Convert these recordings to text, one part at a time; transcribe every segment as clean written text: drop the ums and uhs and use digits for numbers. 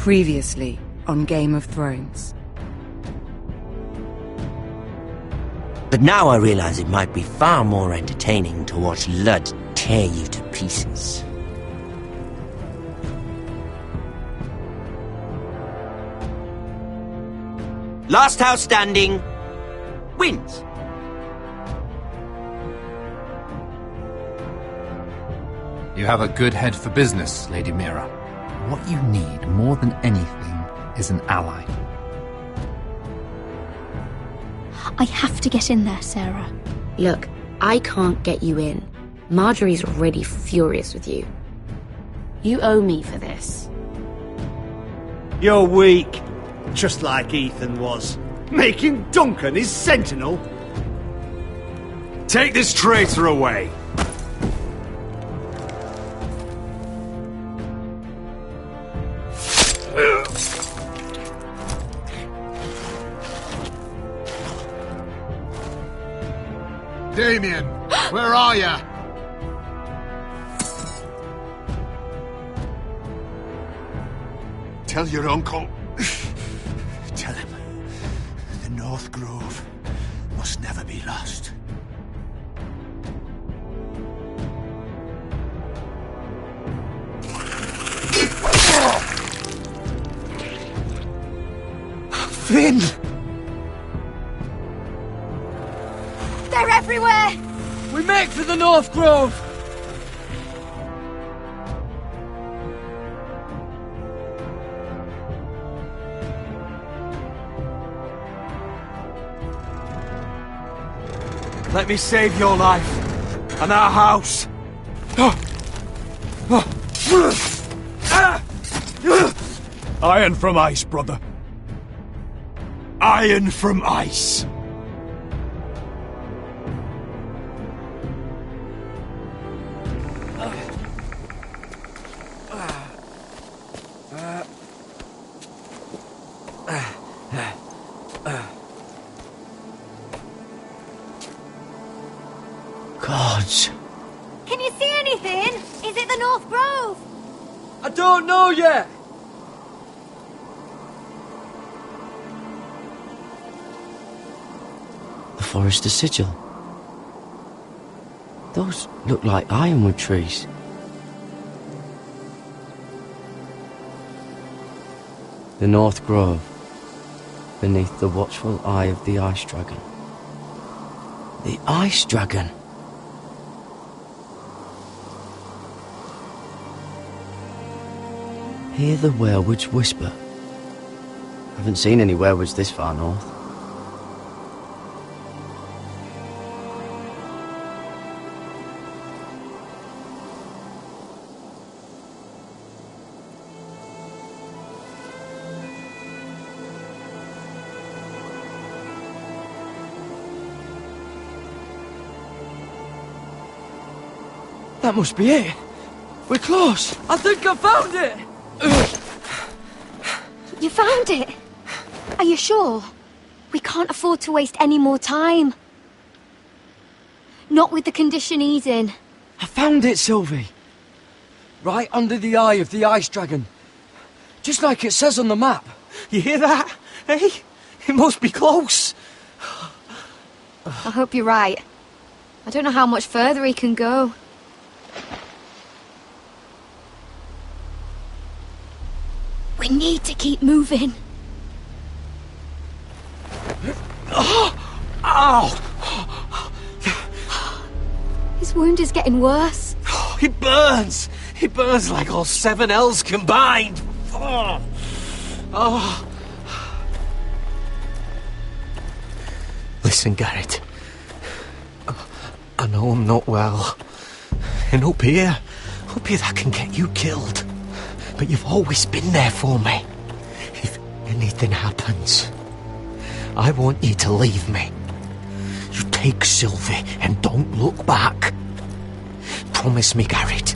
Previously on Game of Thrones. But now I realize it might be far more entertaining to watch Lud tear you to pieces. Last house standing wins. You have a good head for business, Lady Mira. What you need more than anything is an ally. I have to get in there, Sarah. Look, I can't get you in. Marjorie's already furious with you. You owe me for this. You're weak. Just like Ethan was. Making Duncan his sentinel. Take this traitor away. Damien, where are ya? Tell your uncle. Tell him the North Grove must never be lost. Finn! They're everywhere! We make for the North Grove! Let me save your life and our house. Iron from ice, brother. Iron from ice. Gods. Can you see anything? Is it the North Grove? I don't know yet! The Forrester sigil. Those look like ironwood trees. The North Grove, beneath the watchful eye of the Ice Dragon. The Ice Dragon! Hear the werewolves whisper. Haven't seen any werewolves this far north. That must be it. We're close. I think I found it. You found it? Are you sure? We can't afford to waste any more time. Not with the condition he's in. I found it, Sylvie. Right under the eye of the Ice Dragon. Just like it says on the map. You hear that? Hey? It must be close. I hope you're right. I don't know how much further he can go. We need to keep moving. Ow! His wound is getting worse. It burns! It burns like all 7 L's combined! Oh. Listen, Garrett. I know I'm not well. And up here that can get you killed. But you've always been there for me. If anything happens, I want you to leave me. You take Sylvie and don't look back. Promise me, Garrett.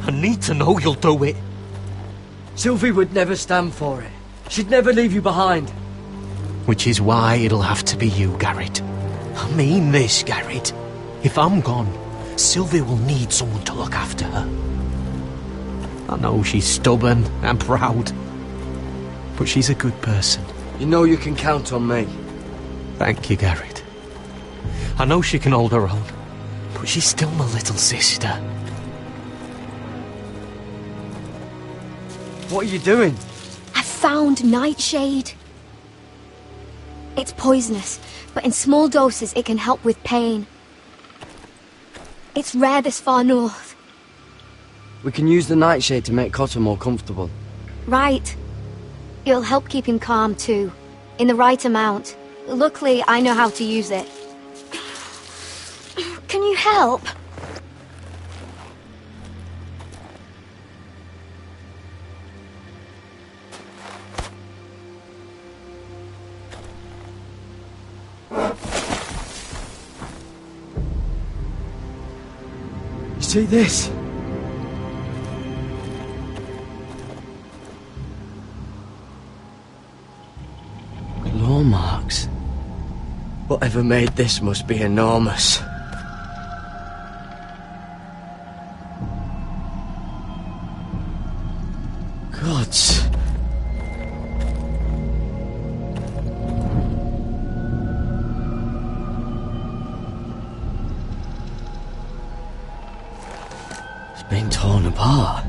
I need to know you'll do it. Sylvie would never stand for it. She'd never leave you behind. Which is why it'll have to be you, Garrett. I mean this, Garrett. If I'm gone, Sylvie will need someone to look after her. I know she's stubborn and proud, but she's a good person. You know you can count on me. Thank you, Garrett. I know she can hold her own, but she's still my little sister. What are you doing? I found nightshade. It's poisonous, but in small doses it can help with pain. It's rare this far north. We can use the nightshade to make Cotter more comfortable. Right. It'll help keep him calm too, in the right amount. Luckily, I know how to use it. Can you help? You see this? Claw marks. Whatever made this must be enormous. Gods. It's been torn apart.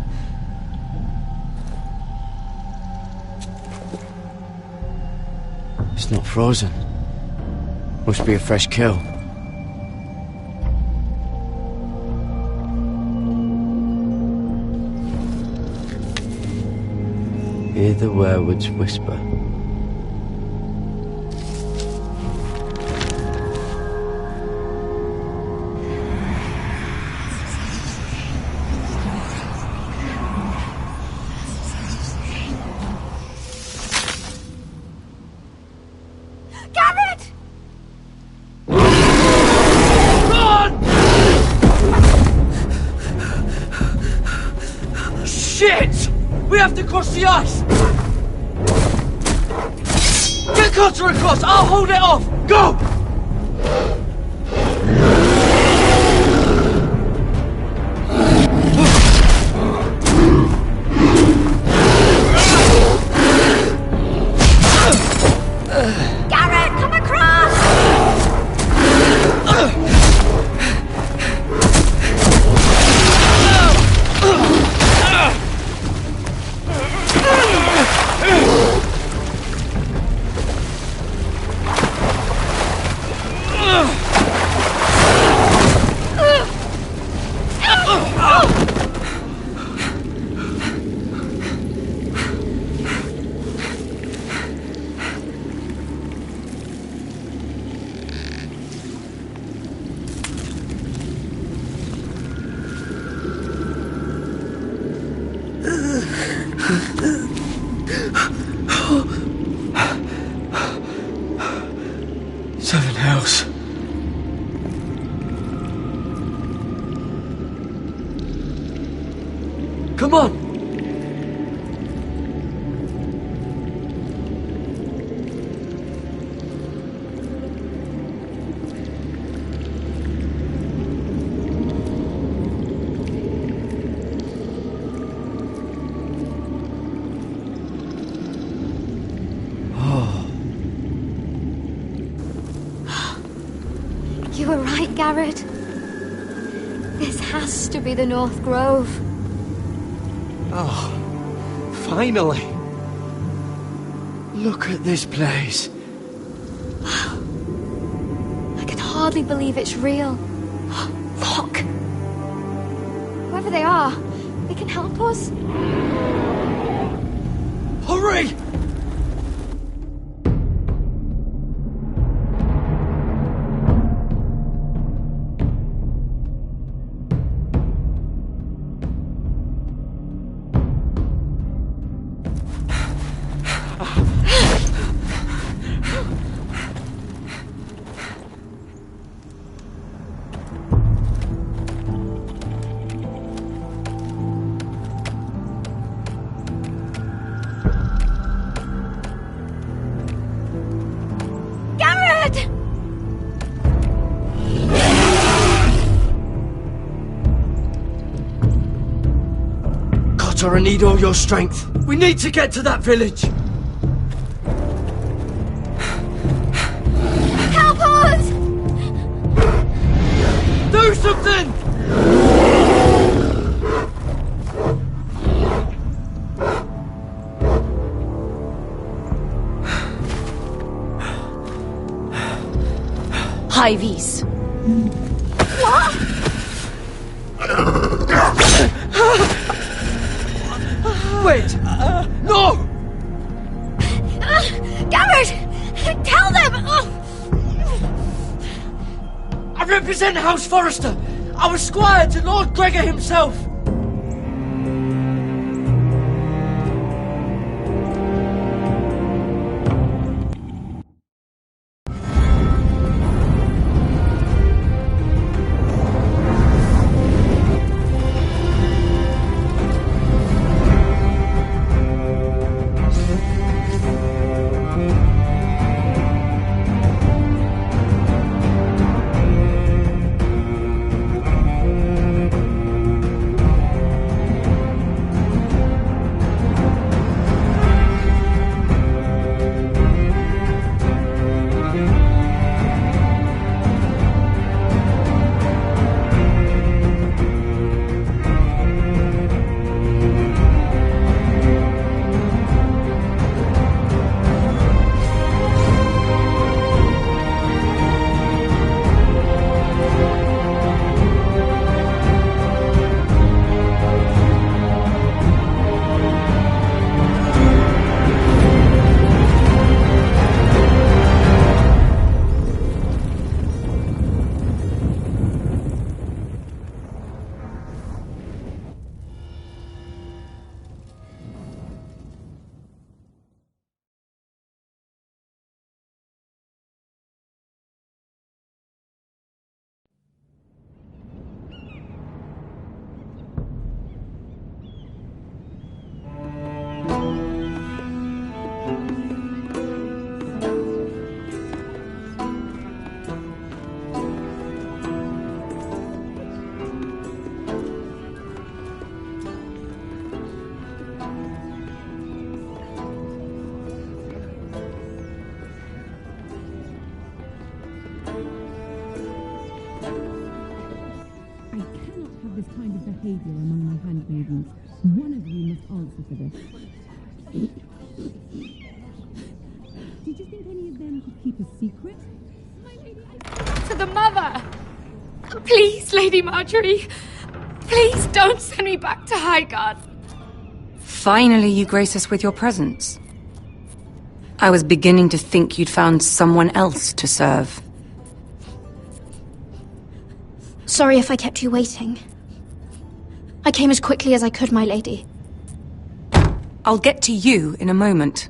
It's not frozen. Must be a fresh kill. Hear the werewolves whisper. Garrett! Shit! We have to cross the ice! Get Cotter across! I'll hold it off! Go! Garrett, come across! Seven hells. Come on! You were right, Garrett. This has to be the North Grove. Oh, finally. Look at this place. I can hardly believe it's real. Look! Whoever they are, they can help us. Hurry! I need all your strength. We need to get to that village. Do something! High vis. What? Wait! No! Garrett! Tell them! I represent House Forrester, our squire to Lord Gregor himself. this kind of behaviour among my handmaidens. One of you must answer for this. Did you think any of them could keep a secret? My lady, To the mother! Please, Lady Marjorie, please don't send me back to Highgarden. Finally, you grace us with your presence. I was beginning to think you'd found someone else to serve. Sorry if I kept you waiting. I came as quickly as I could, my lady. I'll get to you in a moment.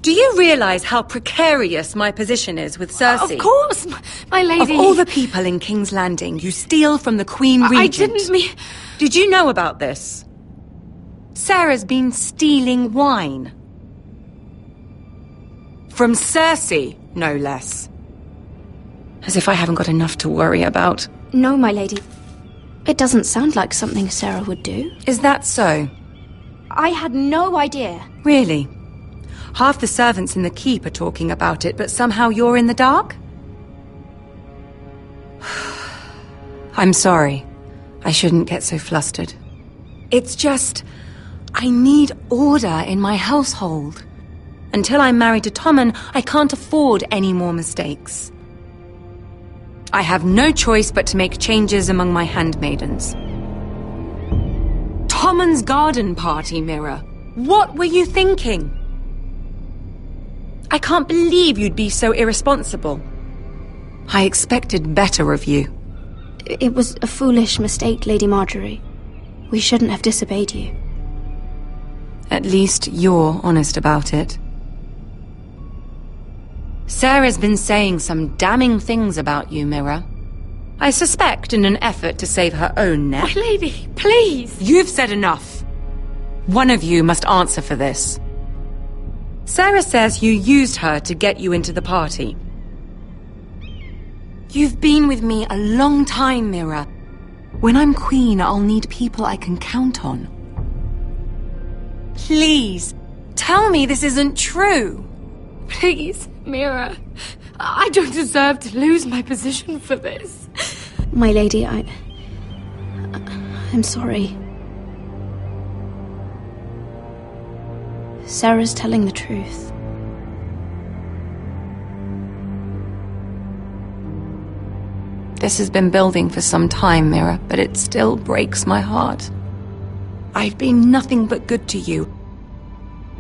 Do you realize how precarious my position is with Cersei? Of course, my lady. Of all the people in King's Landing, you steal from the Queen Regent. I didn't mean... Did you know about this? Sarah's been stealing wine. From Cersei, no less. As if I haven't got enough to worry about. No, my lady. It doesn't sound like something Sarah would do. Is that so? I had no idea. Really? Half the servants in the keep are talking about it, but somehow you're in the dark? I'm sorry. I shouldn't get so flustered. It's just... I need order in my household. Until I'm married to Tommen, I can't afford any more mistakes. I have no choice but to make changes among my handmaidens. Tommen's garden party, Mira. What were you thinking? I can't believe you'd be so irresponsible. I expected better of you. It was a foolish mistake, Lady Marjorie. We shouldn't have disobeyed you. At least you're honest about it. Sarah's been saying some damning things about you, Mira. I suspect in an effort to save her own neck. My lady, please! You've said enough. One of you must answer for this. Sarah says you used her to get you into the party. You've been with me a long time, Mira. When I'm queen, I'll need people I can count on. Please, tell me this isn't true. Please, Mira. I don't deserve to lose my position for this. My lady, I'm sorry. Sarah's telling the truth. This has been building for some time, Mira, but it still breaks my heart. I've been nothing but good to you.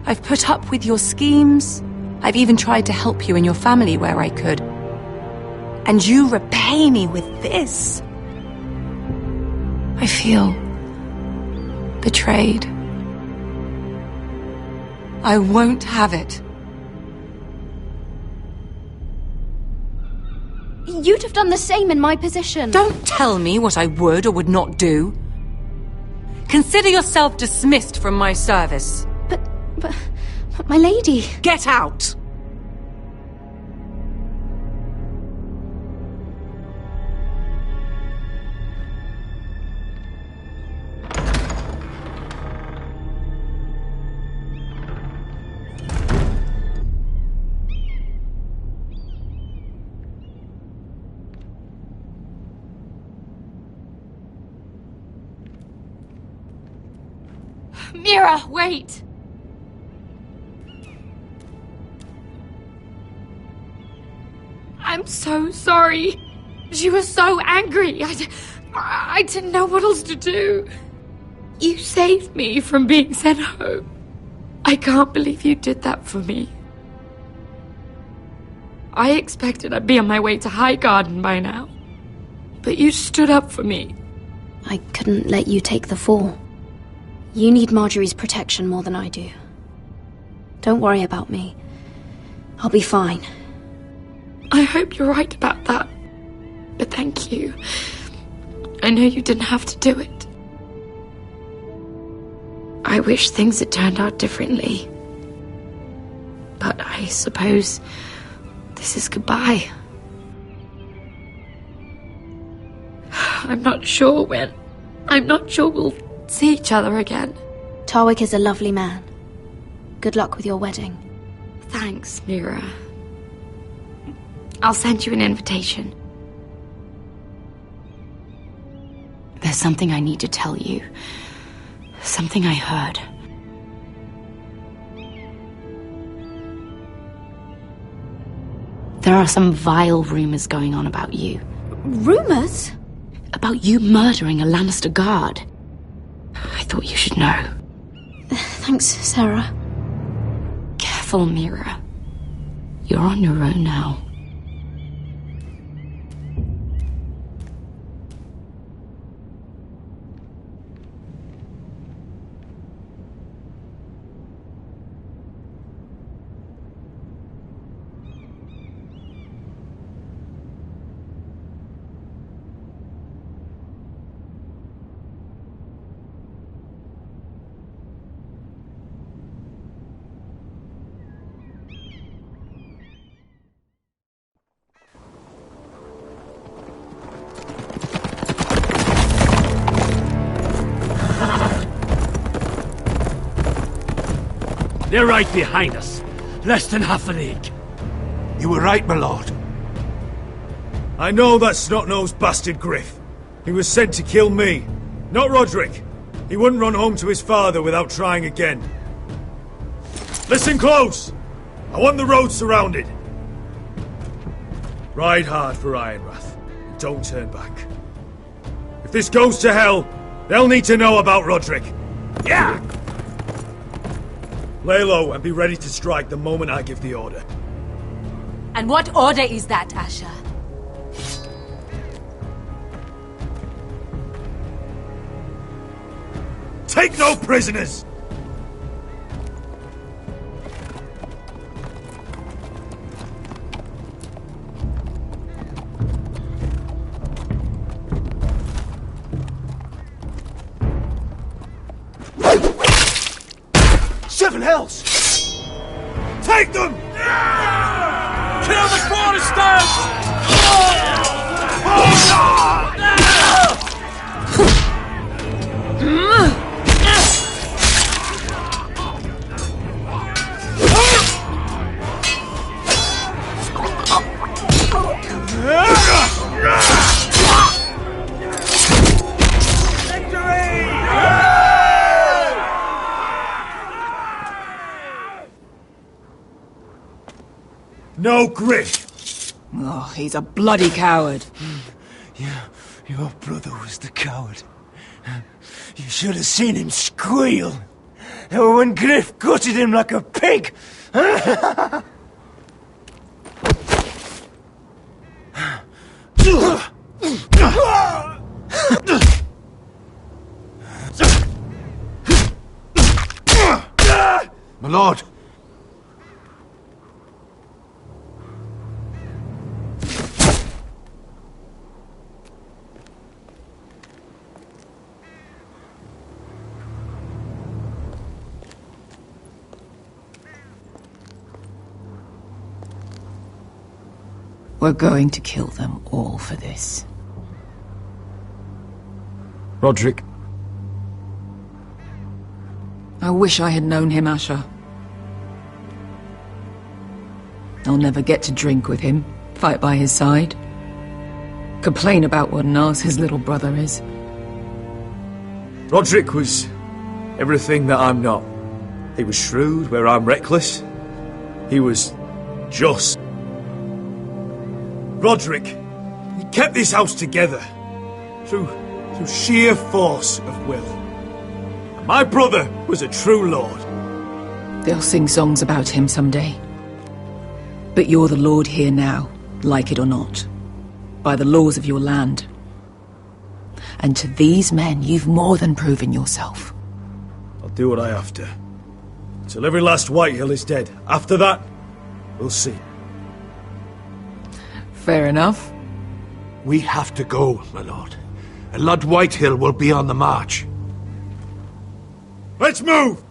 I've put up with your schemes. I've even tried to help you and your family where I could. And you repay me with this. I feel betrayed. I won't have it. You'd have done the same in my position. Don't tell me what I would or would not do. Consider yourself dismissed from my service. But my lady... Get out! Mira, wait! I'm so sorry. She was so angry. I didn't know what else to do. You saved me from being sent home. I can't believe you did that for me. I expected I'd be on my way to Highgarden by now. But you stood up for me. I couldn't let you take the fall. You need Marjorie's protection more than I do. Don't worry about me. I'll be fine. I hope you're right about that. But thank you. I know you didn't have to do it. I wish things had turned out differently. But I suppose this is goodbye. I'm not sure when. I'm not sure we'll see each other again. Tarwick is a lovely man. Good luck with your wedding. Thanks, Mira. I'll send you an invitation. There's something I need to tell you. Something I heard. There are some vile rumors going on about you. Rumors? About you murdering a Lannister guard. I thought you should know. Thanks, Sarah. Careful, Mira. You're on your own now. They're right behind us. Less than half a league. You were right, my lord. I know that snot-nosed bastard Griff. He was sent to kill me, not Roderick. He wouldn't run home to his father without trying again. Listen close! I want the road surrounded. Ride hard for Ironrath, and don't turn back. If this goes to hell, they'll need to know about Roderick. Yeah! Lay low and be ready to strike the moment I give the order. And what order is that, Asher? Take no prisoners! Seven hells! Take them! Kill the Forresters! know Griff? Oh, he's a bloody coward. Your brother was the coward. You should have seen him squeal when Griff gutted him like a pig. My lord. We're going to kill them all for this. Roderick. I wish I had known him, Asher. I'll never get to drink with him, fight by his side, complain about what an arse his little brother is. Roderick was everything that I'm not. He was shrewd where I'm reckless. He was just. Roderick, he kept this house together through sheer force of will. And my brother was a true lord. They'll sing songs about him someday. But you're the lord here now, like it or not, by the laws of your land. And to these men, you've more than proven yourself. I'll do what I have to. Till every last Whitehill is dead. After that, we'll see. Fair enough. We have to go, my lord. And Lord Whitehill will be on the march. Let's move!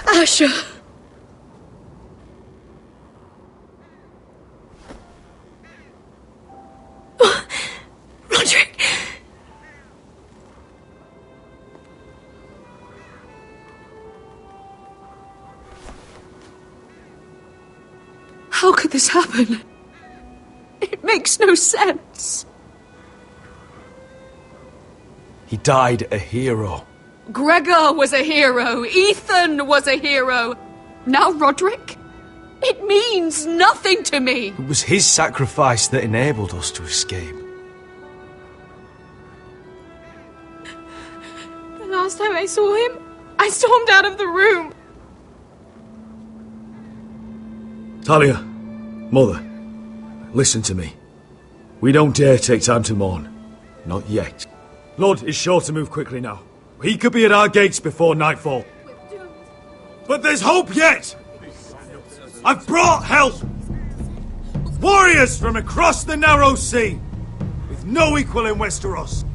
Asher! Roderick! How could this happen? It makes no sense. He died a hero. Gregor was a hero. Ethan was a hero. Now Roderick? It means nothing to me. It was his sacrifice that enabled us to escape. The last time I saw him, I stormed out of the room. Talia, Mother, listen to me. We don't dare take time to mourn. Not yet. Lord is sure to move quickly now. He could be at our gates before nightfall. But there's hope yet! I've brought help! Warriors from across the narrow sea, with no equal in Westeros.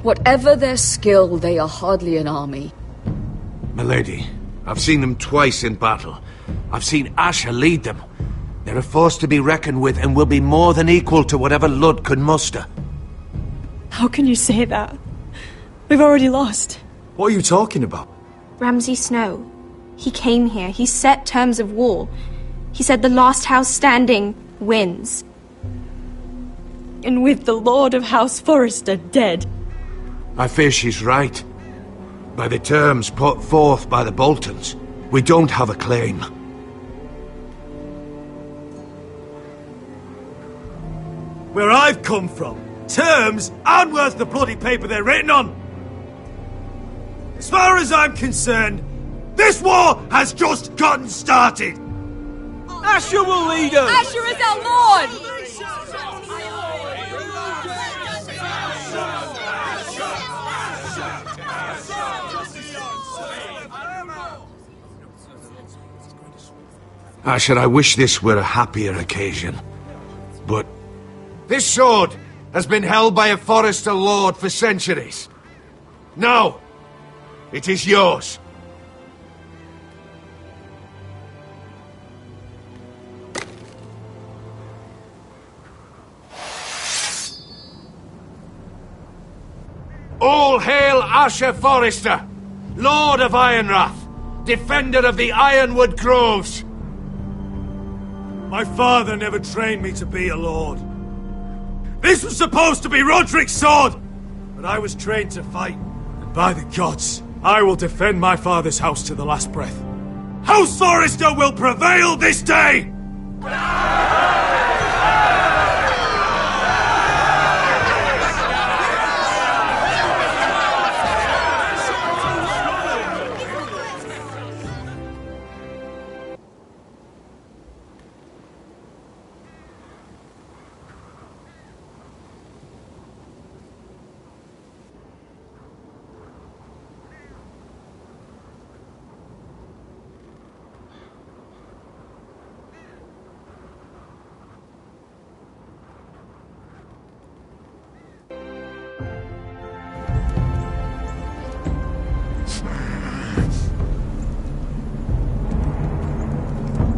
Whatever their skill, they are hardly an army. Milady, I've seen them twice in battle. I've seen Asher lead them. They're a force to be reckoned with and will be more than equal to whatever Lud could muster. How can you say that? We've already lost. What are you talking about? Ramsay Snow. He came here. He set terms of war. He said the last house standing wins. And with the Lord of House Forrester dead. I fear she's right. By the terms put forth by the Boltons, we don't have a claim. Where I've come from, terms aren't worth the bloody paper they're written on. As far as I'm concerned, this war has just gotten started! Asher will lead us! Asher is our lord! Asher, I wish this were a happier occasion. But this sword has been held by a Forrester lord for centuries. Now, it is yours. All hail Asher Forrester, Lord of Ironrath, defender of the Ironwood Groves. My father never trained me to be a lord. This was supposed to be Roderick's sword, but I was trained to fight. And by the gods, I will defend my father's house to the last breath. House Forrester will prevail this day!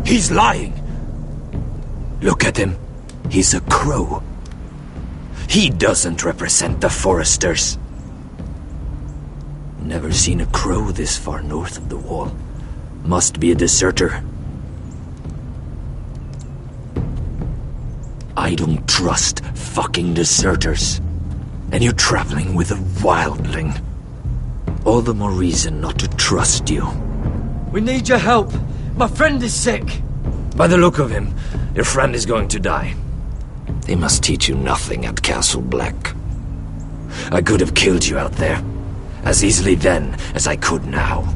He's lying. Look at him. He's a crow. He doesn't represent the Forresters. Never seen a crow this far north of the wall. Must be a deserter. I don't trust fucking deserters. And you're traveling with a wildling. All the more reason not to trust you. We need your help. My friend is sick. By the look of him, your friend is going to die. They must teach you nothing at Castle Black. I could have killed you out there, as easily then as I could now.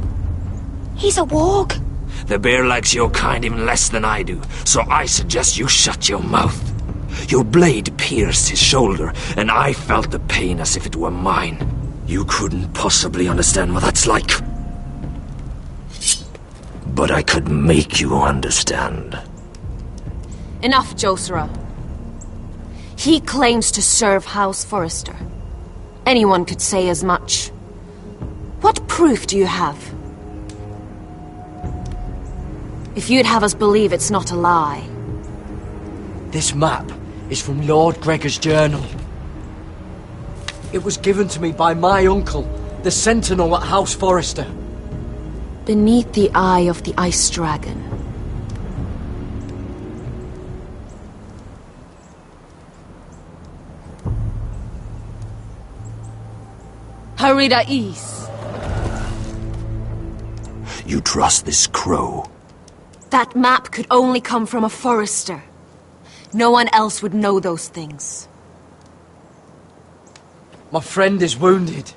He's a warg. The bear likes your kind even less than I do, so I suggest you shut your mouth. Your blade pierced his shoulder, and I felt the pain as if it were mine. You couldn't possibly understand what that's like. But I could make you understand. Enough, Josera. He claims to serve House Forrester. Anyone could say as much. What proof do you have? If you'd have us believe it's not a lie. This map is from Lord Gregor's journal. It was given to me by my uncle, the Sentinel at House Forrester. Beneath the eye of the Ice Dragon. Harida East. You trust this crow? That map could only come from a Forrester. No one else would know those things. My friend is wounded.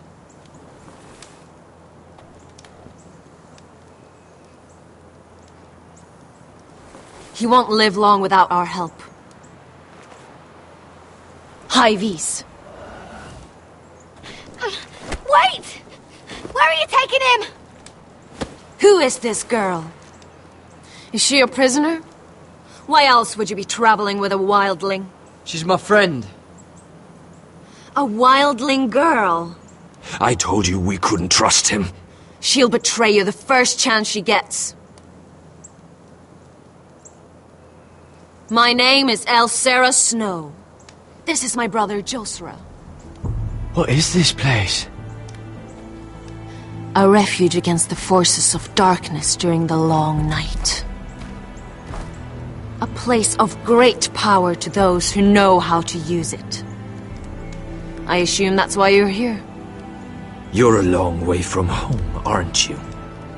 He won't live long without our help. Hyves. Wait! Where are you taking him? Who is this girl? Is she a prisoner? Why else would you be traveling with a wildling? She's my friend. A wildling girl? I told you we couldn't trust him. She'll betray you the first chance she gets. My name is Elsera Snow. This is my brother Josera. What is this place? A refuge against the forces of darkness during the long night. A place of great power to those who know how to use it. I assume that's why you're here. You're a long way from home, aren't you?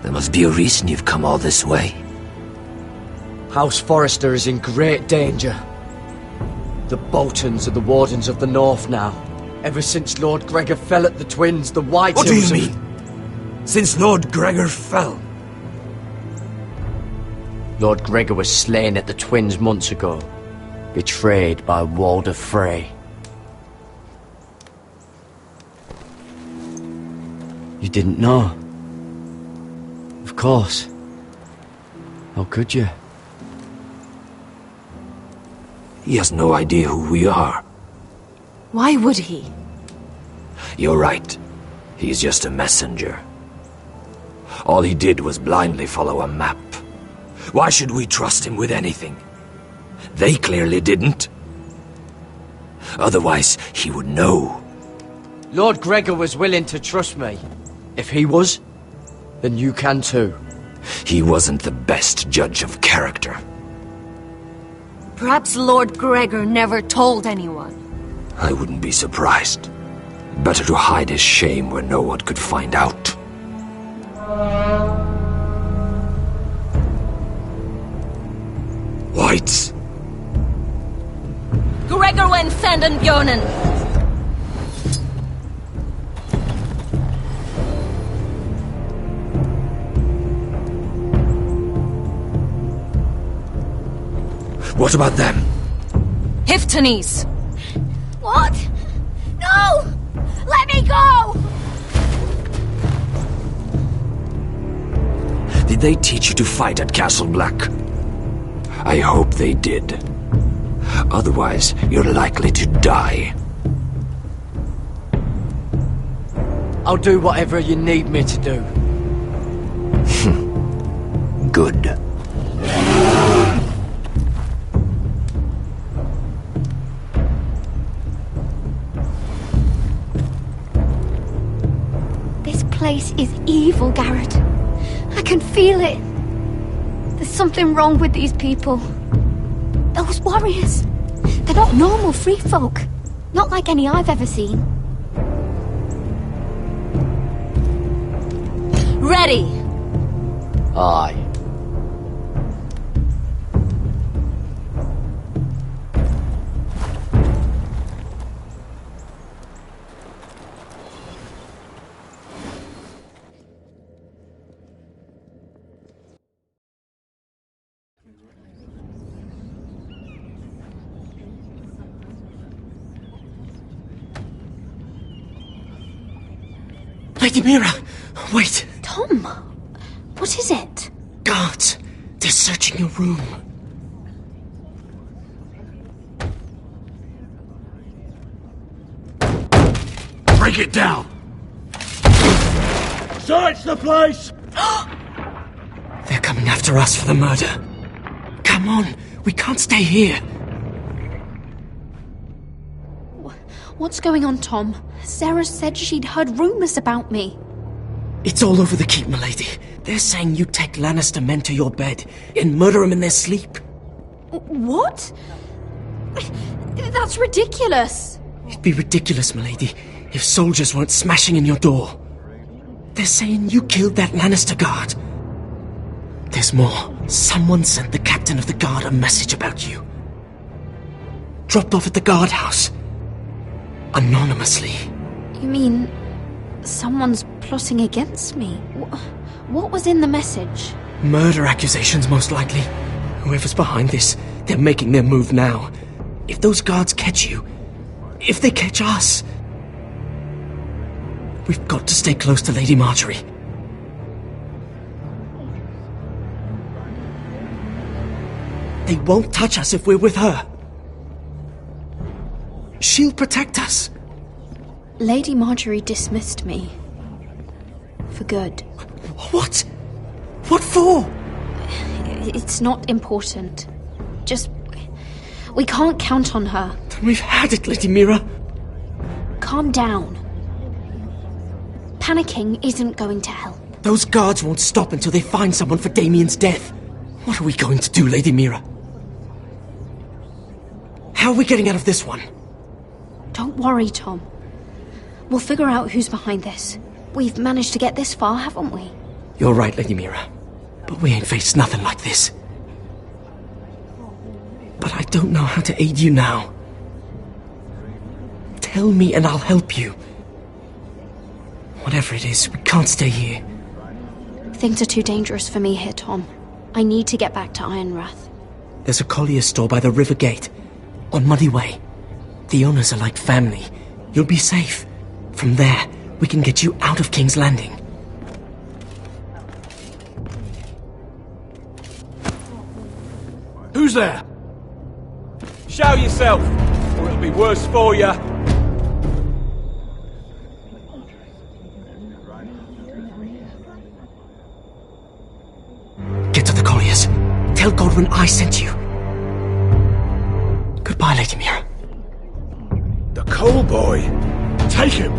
There must be a reason you've come all this way. House Forrester is in great danger. The Boltons are the Wardens of the North now. Ever since Lord Gregor fell at the Twins, the White What do you Hills mean? Since Lord Gregor fell. Lord Gregor was slain at the Twins months ago, betrayed by Walder Frey. You didn't know? Of course. How could you? He has no idea who we are. Why would he? You're right. He's just a messenger. All he did was blindly follow a map. Why should we trust him with anything? They clearly didn't. Otherwise, he would know. Lord Gregor was willing to trust me. If he was, then you can too. He wasn't the best judge of character. Perhaps Lord Gregor never told anyone. I wouldn't be surprised. Better to hide his shame where no one could find out. Whites. Gregor went senden björnen. What about them? Hiftanes. What? No! Let me go! Did they teach you to fight at Castle Black? I hope they did. Otherwise, you're likely to die. I'll do whatever you need me to do. Good. This place is evil, Garrett. I can feel it. There's something wrong with these people. Those warriors. They're not normal free folk. Not like any I've ever seen. Ready. Aye. Lady Mira! Wait! Tom! What is it? Guards! They're searching your room. Break it down! Search the place! They're coming after us for the murder. Come on, we can't stay here. What's going on, Tom? Sarah said she'd heard rumours about me. It's all over the keep, milady. They're saying you take Lannister men to your bed and murder them in their sleep. What? That's ridiculous. It'd be ridiculous, milady, if soldiers weren't smashing in your door. They're saying you killed that Lannister guard. There's more. Someone sent the captain of the guard a message about you. Dropped off at the guardhouse. Anonymously. You mean someone's plotting against me? What was in the message? Murder accusations, most likely. Whoever's behind this, they're making their move now. If those guards catch you, if they catch us, we've got to stay close to Lady Marjorie. They won't touch us if we're with her. She'll protect us. Lady Marjorie dismissed me. For good. What? What for? It's not important. Just... we can't count on her. Then we've had it, Lady Mira. Calm down. Panicking isn't going to help. Those guards won't stop until they find someone for Damien's death. What are we going to do, Lady Mira? How are we getting out of this one? Don't worry, Tom. We'll figure out who's behind this. We've managed to get this far, haven't we? You're right, Lady Mira. But we ain't faced nothing like this. But I don't know how to aid you now. Tell me and I'll help you. Whatever it is, we can't stay here. Things are too dangerous for me here, Tom. I need to get back to Ironrath. There's a collier store by the river gate, on Muddy Way. The owners are like family. You'll be safe. From there, we can get you out of King's Landing. Who's there? Show yourself, or it'll be worse for you. Get to the colliers. Tell Godwin I sent you. Goodbye, Lady Mira. The coal boy. Take him.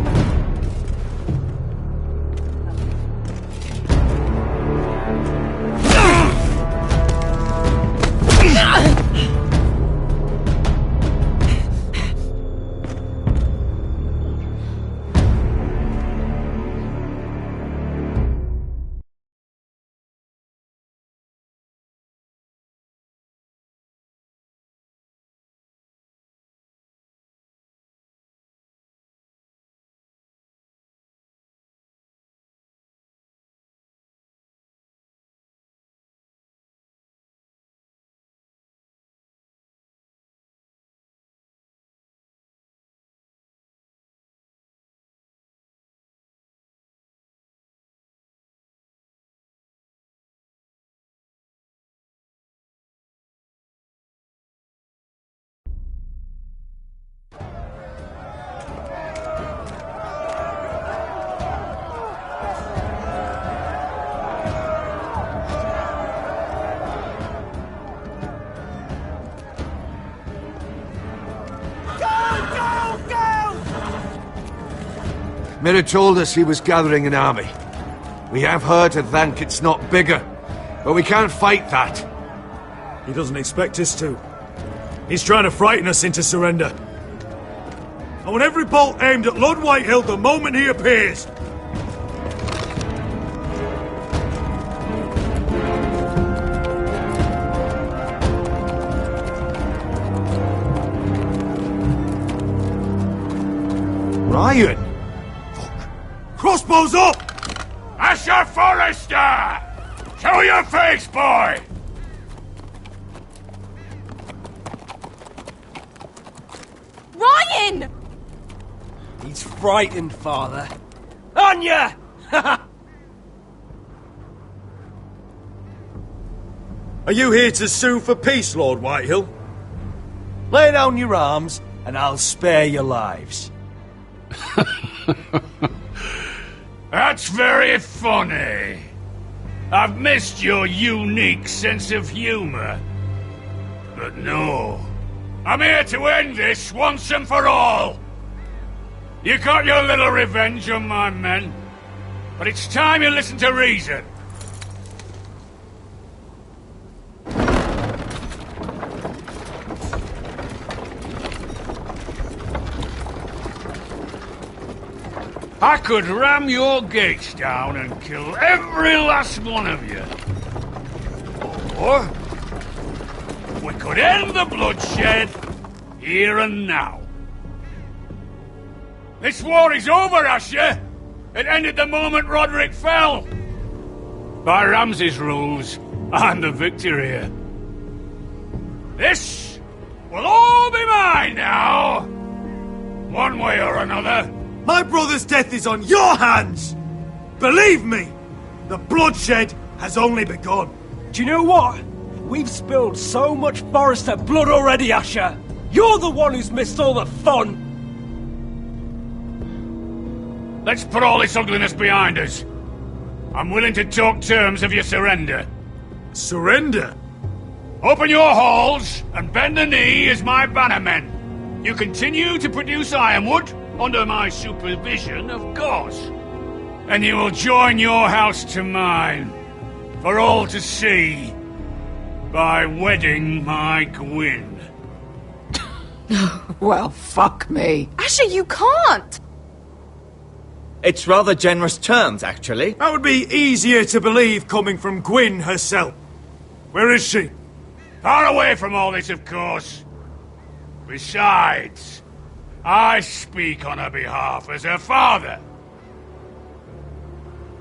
Mira told us he was gathering an army. We have her to thank it's not bigger, but we can't fight that. He doesn't expect us to. He's trying to frighten us into surrender. I want every bolt aimed at Lord Whitehill the moment he appears. Ryan! Crossbows up! Asher Forrester! Show your face, boy! Ryan! He's frightened, father. On ya! Are you here to sue for peace, Lord Whitehill? Lay down your arms, and I'll spare your lives. That's very funny. I've missed your unique sense of humor. But no. I'm here to end this once and for all. You got your little revenge on my men, but it's time you listen to reason. I could ram your gates down and kill every last one of you. Or we could end the bloodshed here and now. This war is over, Asher. It ended the moment Roderick fell. By Ramsay's rules, I'm the victor here. This will all be mine now. One way or another. My brother's death is on your hands! Believe me, the bloodshed has only begun. Do you know what? We've spilled so much Forrester blood already, Asher. You're the one who's missed all the fun. Let's put all this ugliness behind us. I'm willing to talk terms of your surrender. Surrender? Open your halls and bend the knee as my bannermen. You continue to produce ironwood, under my supervision, of course. And you will join your house to mine, for all to see, by wedding my Gwyn. Well, fuck me. Asher, you can't! It's rather generous terms, actually. That would be easier to believe coming from Gwyn herself. Where is she? Far away from all this, of course. Besides, I speak on her behalf as her father.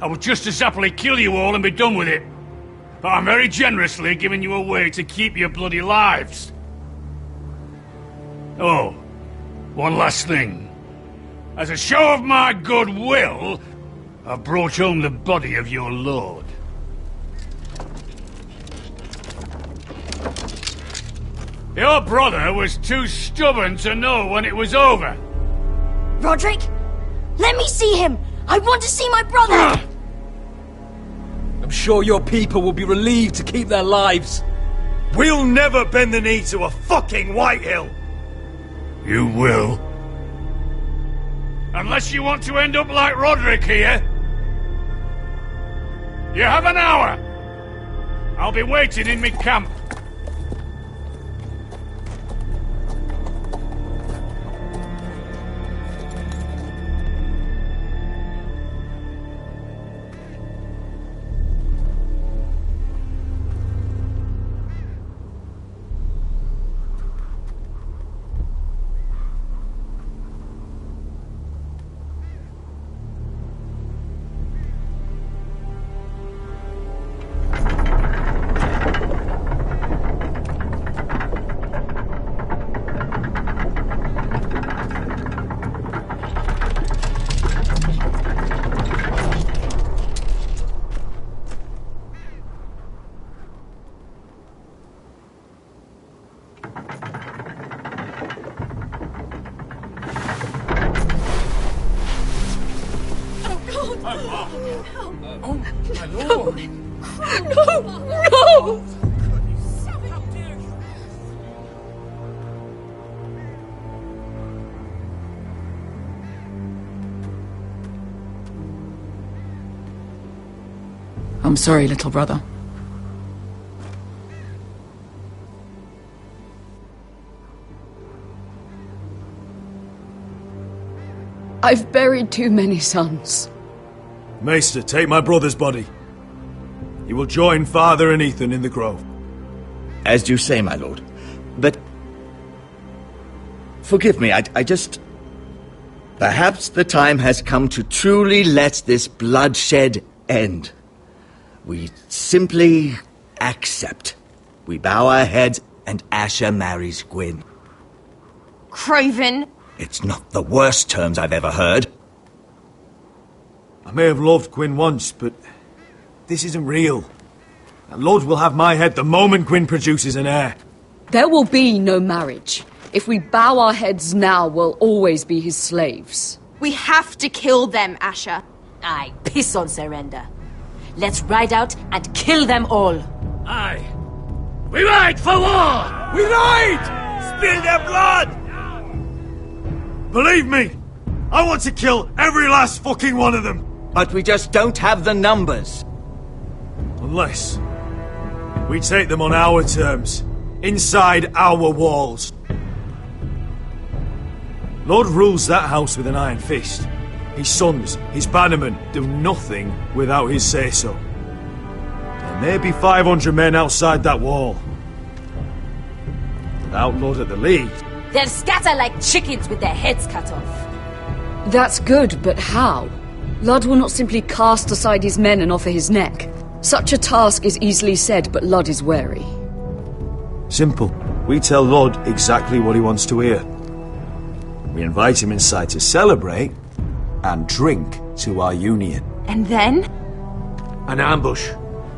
I would just as happily kill you all and be done with it. But I'm very generously giving you a way to keep your bloody lives. Oh, one last thing. As a show of my goodwill, I've brought home the body of your lord. Your brother was too stubborn to know when it was over. Roderick, let me see him! I want to see my brother! I'm sure your people will be relieved to keep their lives. We'll never bend the knee to a fucking Whitehill! You will. Unless you want to end up like Roderick here. You have an hour. I'll be waiting in my camp. I'm sorry, little brother. I've buried too many sons. Maester, take my brother's body. You will join Father and Ethan in the grove. As you say, my lord. But... forgive me, I just... Perhaps the time has come to truly let this bloodshed end. We simply accept. We bow our heads and Asher marries Gwyn. Craven! It's not the worst terms I've ever heard. I may have loved Gwyn once, but this isn't real. And Lord will have my head the moment Gwyn produces an heir. There will be no marriage. If we bow our heads now, we'll always be his slaves. We have to kill them, Asher. Aye, piss on surrender. Let's ride out and kill them all. Aye. We ride for war! We ride! Spill their blood! Believe me, I want to kill every last fucking one of them. But we just don't have the numbers. Unless we take them on our terms, inside our walls. Lord rules that house with an iron fist. His sons, his bannermen, do nothing without his say-so. There may be 500 men outside that wall. Without Lord at the lead... They'll scatter like chickens with their heads cut off. That's good, but how? Ludd will not simply cast aside his men and offer his neck. Such a task is easily said, but Ludd is wary. Simple. We tell Ludd exactly what he wants to hear. We invite him inside to celebrate and drink to our union. And then? An ambush.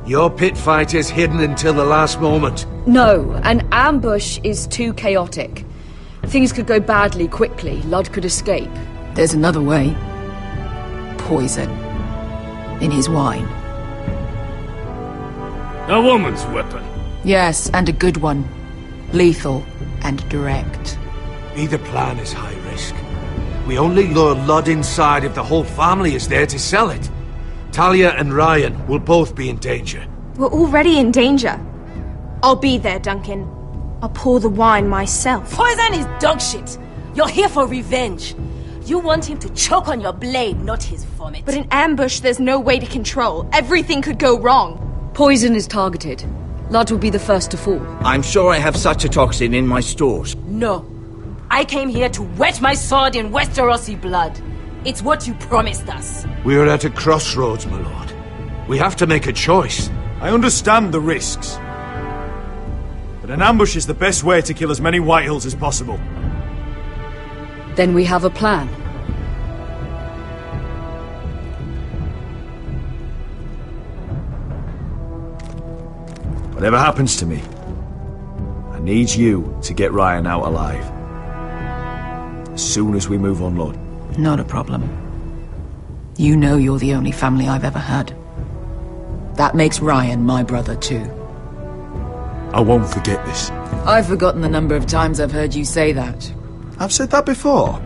Your pit fight is hidden until the last moment. No, an ambush is too chaotic. Things could go badly quickly. Ludd could escape. There's another way. Poison. In his wine. A woman's weapon. Yes, and a good one. Lethal and direct. Either plan is high risk. We only lure Ludd inside if the whole family is there to sell it. Talia and Ryan will both be in danger. We're already in danger. I'll be there, Duncan. I'll pour the wine myself. Poison is dog shit. You're here for revenge. You want him to choke on your blade, not his vomit. But in ambush, there's no way to control. Everything could go wrong. Poison is targeted. Ludd will be the first to fall. I'm sure I have such a toxin in my stores. No. I came here to wet my sword in Westerosi blood. It's what you promised us. We're at a crossroads, my lord. We have to make a choice. I understand the risks. But an ambush is the best way to kill as many Whitehills as possible. Then we have a plan. Whatever happens to me, I need you to get Ryan out alive. As soon as we move on, Lord. Not a problem. You know you're the only family I've ever had. That makes Ryan my brother too. I won't forget this. I've forgotten the number of times I've heard you say that. I've said that before.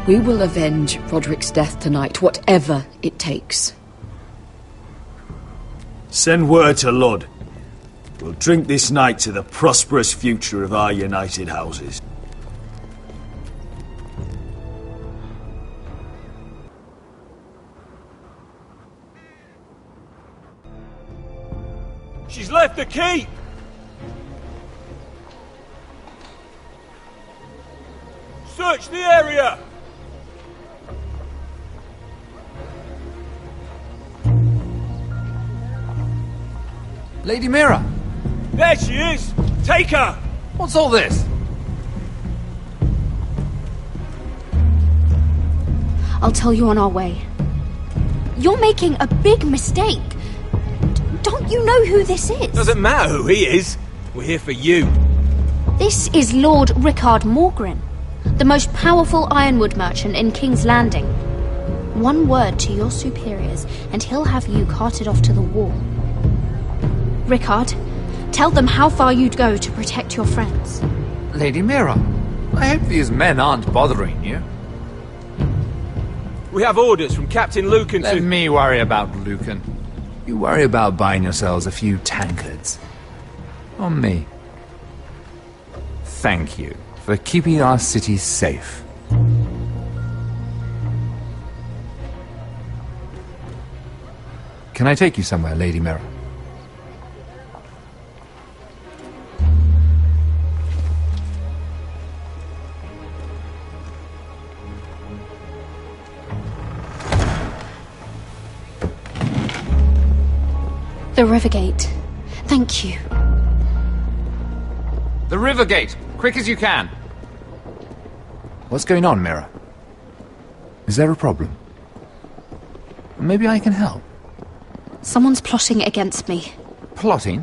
We will avenge Roderick's death tonight, whatever it takes. Send word to Lud. We'll drink this night to the prosperous future of our united houses. She's left the keep! Search the area! Lady Mira! There she is! Take her! What's all this? I'll tell you on our way. You're making a big mistake. Don't you know who this is? Doesn't matter who he is. We're here for you. This is Lord Rickard Morgren, the most powerful ironwood merchant in King's Landing. One word to your superiors, and he'll have you carted off to the wall. Rickard, tell them how far you'd go to protect your friends. Lady Mira, I hope these men aren't bothering you. We have orders from Captain Lucan Let me worry about Lucan. You worry about buying yourselves a few tankards. On me. Thank you for keeping our city safe. Can I take you somewhere, Lady Mira? The Rivergate. Thank you. The Rivergate! Quick as you can! What's going on, Mira? Is there a problem? Maybe I can help. Someone's plotting against me. Plotting?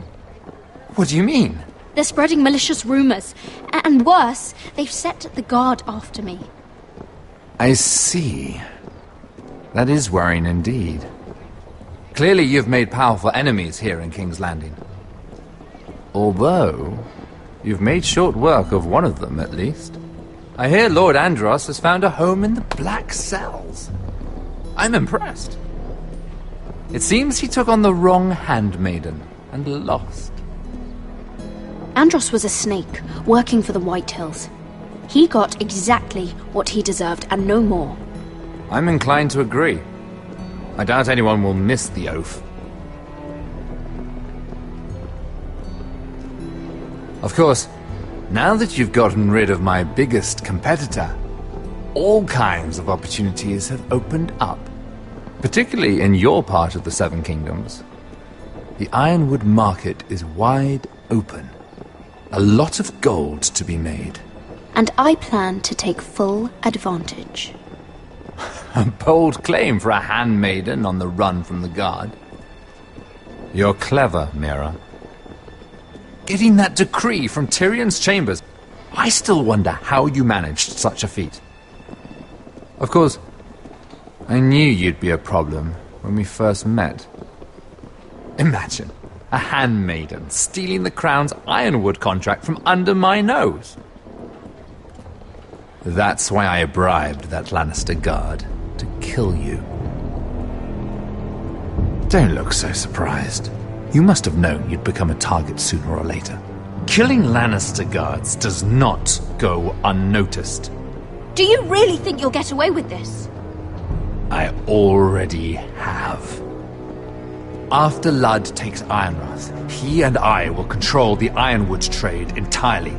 What do you mean? They're spreading malicious rumors. And worse, they've set the guard after me. I see. That is worrying indeed. Clearly you've made powerful enemies here in King's Landing. Although, you've made short work of one of them, at least. I hear Lord Andros has found a home in the Black Cells. I'm impressed. It seems he took on the wrong handmaiden and lost. Andros was a snake, working for the Whitehills. He got exactly what he deserved, and no more. I'm inclined to agree. I doubt anyone will miss the oath. Of course, now that you've gotten rid of my biggest competitor, all kinds of opportunities have opened up. Particularly in your part of the Seven Kingdoms. The ironwood market is wide open. A lot of gold to be made. And I plan to take full advantage. A bold claim for a handmaiden on the run from the guard. You're clever, Mira. Getting that decree from Tyrion's chambers, I still wonder how you managed such a feat. Of course, I knew you'd be a problem when we first met. Imagine, a handmaiden stealing the crown's ironwood contract from under my nose. That's why I bribed that Lannister guard to kill you. Don't look so surprised. You must have known you'd become a target sooner or later. Killing Lannister guards does not go unnoticed. Do you really think you'll get away with this? I already have. After Ludd takes Ironrath, he and I will control the ironwood trade entirely.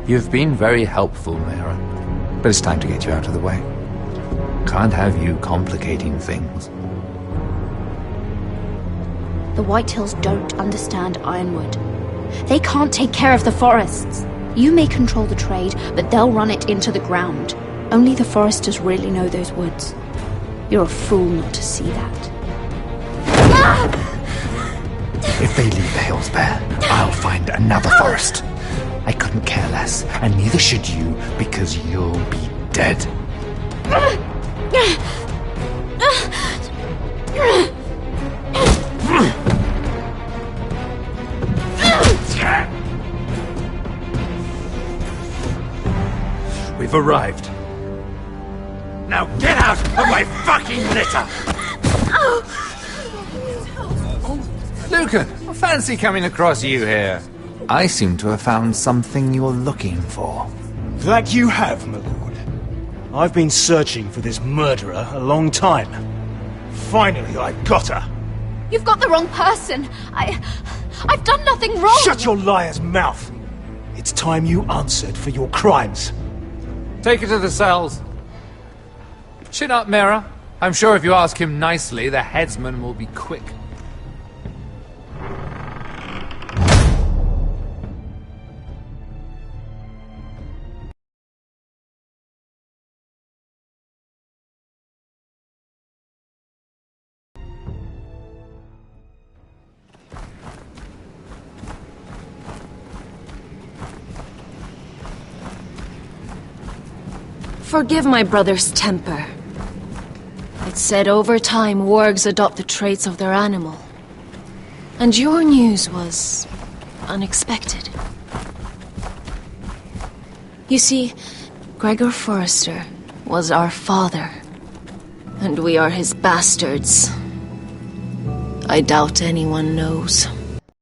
You've been very helpful, Mera. But it's time to get you out of the way. Can't have you complicating things. The Whitehills don't understand Ironwood. They can't take care of the forests. You may control the trade, but they'll run it into the ground. Only the Foresters really know those woods. You're a fool not to see that. If they leave the hills bare, I'll find another forest. I couldn't care less, and neither should you, because you'll be dead. We've arrived. Now get out of my fucking litter! Lucan, I fancy coming across you here. I seem to have found something you're looking for. That you have, my lord. I've been searching for this murderer a long time. Finally, I got her. You've got the wrong person. I've done nothing wrong. Shut your liar's mouth. It's time you answered for your crimes. Take her to the cells. Chin up, Mera. I'm sure if you ask him nicely, the headsman will be quick. Forgive my brother's temper. It's said over time wargs adopt the traits of their animal. And your news was unexpected. You see, Gregor Forrester was our father, and we are his bastards. I doubt anyone knows.